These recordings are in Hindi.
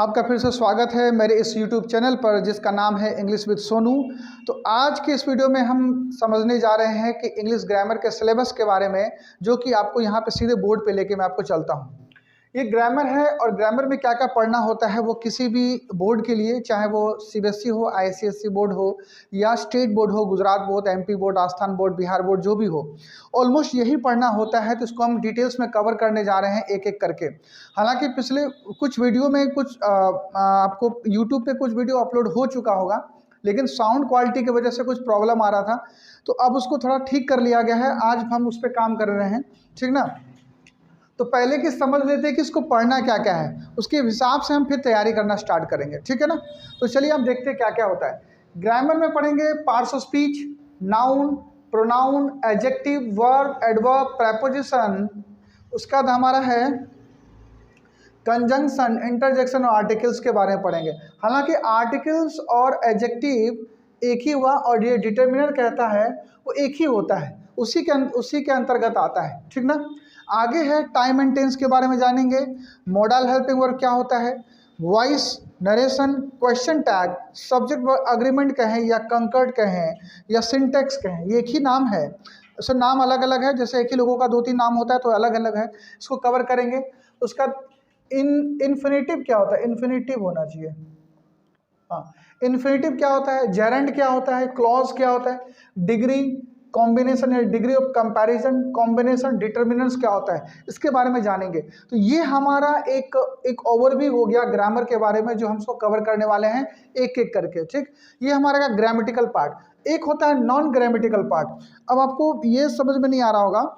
आपका फिर से स्वागत है मेरे इस YouTube चैनल पर जिसका नाम है इंग्लिश विद सोनू। तो आज के इस वीडियो में हम समझने जा रहे हैं कि इंग्लिश ग्रामर के सिलेबस के बारे में, जो कि आपको यहाँ पे सीधे बोर्ड पे लेके मैं आपको चलता हूँ। ये ग्रामर है और ग्रामर में क्या क्या पढ़ना होता है वो किसी भी बोर्ड के लिए, चाहे वो CBSE हो, ICSE बोर्ड हो या स्टेट बोर्ड हो, Gujarat board, MP board, Rajasthan board, Bihar board, जो भी हो, ऑलमोस्ट यही पढ़ना होता है। तो इसको हम डिटेल्स में कवर करने जा रहे हैं एक एक करके। हालांकि पिछले कुछ वीडियो में आपको यूट्यूब पे कुछ वीडियो अपलोड हो चुका होगा, लेकिन साउंड क्वालिटी की वजह से कुछ प्रॉब्लम आ रहा था, तो अब उसको थोड़ा ठीक कर लिया गया है। आज हम उस पर काम कर रहे हैं, ठीक ना। तो पहले की समझ लेते हैं कि इसको पढ़ना क्या क्या है, उसके हिसाब से हम फिर तैयारी करना स्टार्ट करेंगे, ठीक है ना। तो चलिए हम देखते हैं क्या क्या होता है। ग्रामर में पढ़ेंगे parts of speech, noun, pronoun, adjective, verb, adverb, preposition. उसका बाद हमारा है कंजंक्शन, इंटरजेक्शन और आर्टिकल्स के बारे में पढ़ेंगे। हालांकि आर्टिकल्स और एडजेक्टिव एक ही हुआ और ये डिटर्मिनर कहता है वो एक ही होता है, उसी के अंतर्गत आता है, ठीक ना। आगे है टाइम एंड टेंस के बारे में जानेंगे। मॉडल हेल्पिंग वर्ब क्या होता है, voice, narration, question tag, subject verb agreement कहें या कंकर्ड कहें या सिंटेक्स कहें, ये एक ही नाम है। उसका नाम अलग अलग है, जैसे एक ही लोगों का दो तीन नाम होता है तो अलग अलग है, इसको कवर करेंगे। उसका इन्फिनेटिव क्या होता है, इन्फिनेटिव होना चाहिए, हाँ। इन्फिनेटिव क्या होता है, जेरेंड क्या होता है, क्लॉज क्या होता है, डिग्री, कॉम्बिनेशन या degree of comparison, combination, determinants क्या होता है, इसके बारे में जानेंगे। तो ये हमारा एक ओवरव्यू हो गया ग्रामर के बारे में, जो हम इसको कवर करने वाले हैं एक एक करके, ठीक। ये हमारा ग्रामेटिकल पार्ट। एक होता है नॉन ग्रामेटिकल पार्ट। अब आपको ये समझ में नहीं आ रहा होगा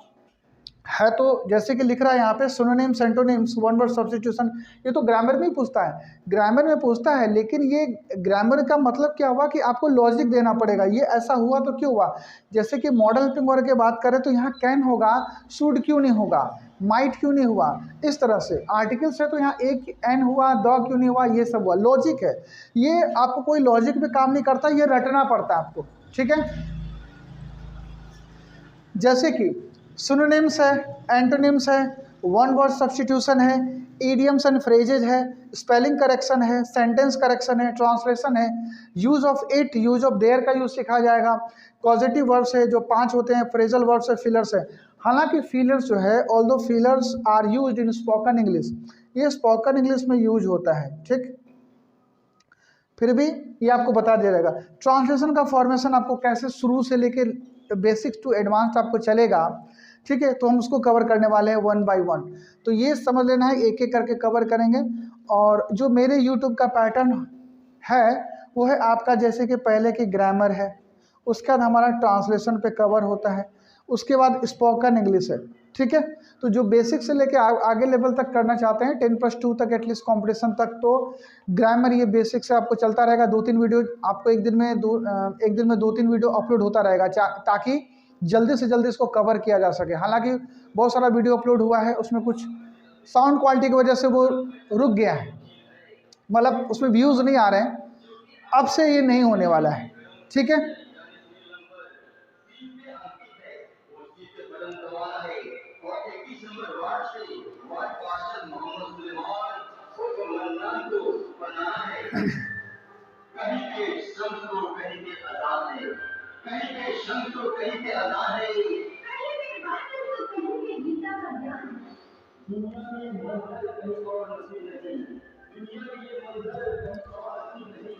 है, तो जैसे कि लिख रहा है यहाँ पे synonyms, antonyms, one word substitution, ये तो ग्रामर में ही पूछता है, ग्रामर में पूछता है। लेकिन ये ग्रामर का मतलब क्या हुआ कि आपको लॉजिक देना पड़ेगा, ये ऐसा हुआ तो क्यों हुआ। जैसे कि मॉडल हेल्पिंग वर्ब की बात करें तो यहाँ कैन होगा, शुड क्यों नहीं होगा, माइट क्यों नहीं हुआ, इस तरह से। आर्टिकल्स है तो यहाँ एक एन हुआ, द क्यों नहीं हुआ, ये सब हुआ, लॉजिक है। ये आपको कोई लॉजिक पे काम नहीं करता, ये रटना पड़ता है आपको, ठीक है। जैसे कि सिनोनिम्स है, एंटोनिम्स है, वन वर्ड सब्स्टिट्यूशन है, इडियम्स एंड फ्रेजेज है, स्पेलिंग करेक्शन है, सेंटेंस करेक्शन है, ट्रांसलेशन है, use of it, use of their का यूज सिखाया जाएगा। पॉजिटिव वर्ब्स है जो 5 होते हैं, फ्रेजल वर्ब्स है, फिलर्स है। हालांकि फिलर्स जो है, although fillers are used in spoken English, ये स्पोकन इंग्लिश में यूज होता है, ठीक। फिर भी ये आपको बता दिया जाएगा। ट्रांसलेशन का फॉर्मेशन आपको कैसे शुरू से लेके बेसिक्स टू एडवांस आपको चलेगा, ठीक है। तो हम उसको कवर करने वाले हैं 1 बाय 1। तो ये समझ लेना है, एक एक करके कवर करेंगे। और जो मेरे YouTube का पैटर्न है वो है आपका, जैसे कि पहले की ग्रामर है, उसके बाद हमारा ट्रांसलेशन पे कवर होता है, उसके बाद स्पोकन इंग्लिश है, ठीक है। तो जो बेसिक से लेके आगे लेवल तक करना चाहते हैं 10+2 तक एटलीस्ट कंपटीशन तक, तो ग्रामर ये बेसिक से आपको चलता रहेगा। 2-3 वीडियो आपको एक दिन में 2-3 वीडियो अपलोड होता रहेगा, ताकि जल्दी से जल्दी इसको कवर किया जा सके। हालांकि बहुत सारा वीडियो अपलोड हुआ है, उसमें कुछ साउंड क्वालिटी की वजह से वो रुक गया है, मतलब उसमें व्यूज़ नहीं आ रहे हैं। अब से ये नहीं होने वाला है, ठीक है।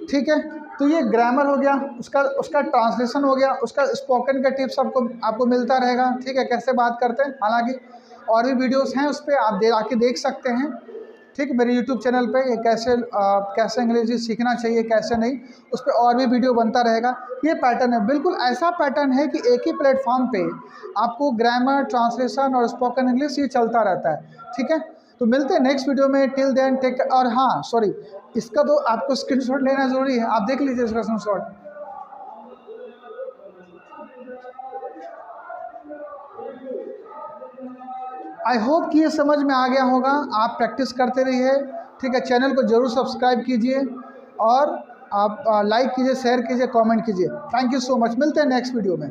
ठीक है, तो ये ग्रामर हो गया, उसका ट्रांसलेशन हो गया, उसका स्पोकन का टिप्स आपको मिलता रहेगा, ठीक है, कैसे बात करते हैं। हालांकि और भी वीडियोस हैं, उस पर आप आके देख सकते हैं, ठीक है, मेरे YouTube चैनल पे। ये कैसे अंग्रेजी सीखना चाहिए, कैसे नहीं, उस पर और भी वीडियो बनता रहेगा। ये पैटर्न है, बिल्कुल ऐसा पैटर्न है कि एक ही प्लेटफॉर्म पे आपको ग्रामर, ट्रांसलेशन और स्पोकन इंग्लिश ये चलता रहता है, ठीक है। तो मिलते हैं नेक्स्ट वीडियो में, टिल देन टेक। और हाँ सॉरी, इसका तो आपको स्क्रीनशॉट लेना ज़रूरी है, आप देख लीजिए इसका स्क्रीनशॉट। आई होप कि ये समझ में आ गया होगा। आप प्रैक्टिस करते रहिए, ठीक है। चैनल को ज़रूर सब्सक्राइब कीजिए और आप लाइक कीजिए, शेयर कीजिए, कमेंट कीजिए। थैंक यू सो मच, मिलते हैं नेक्स्ट वीडियो में।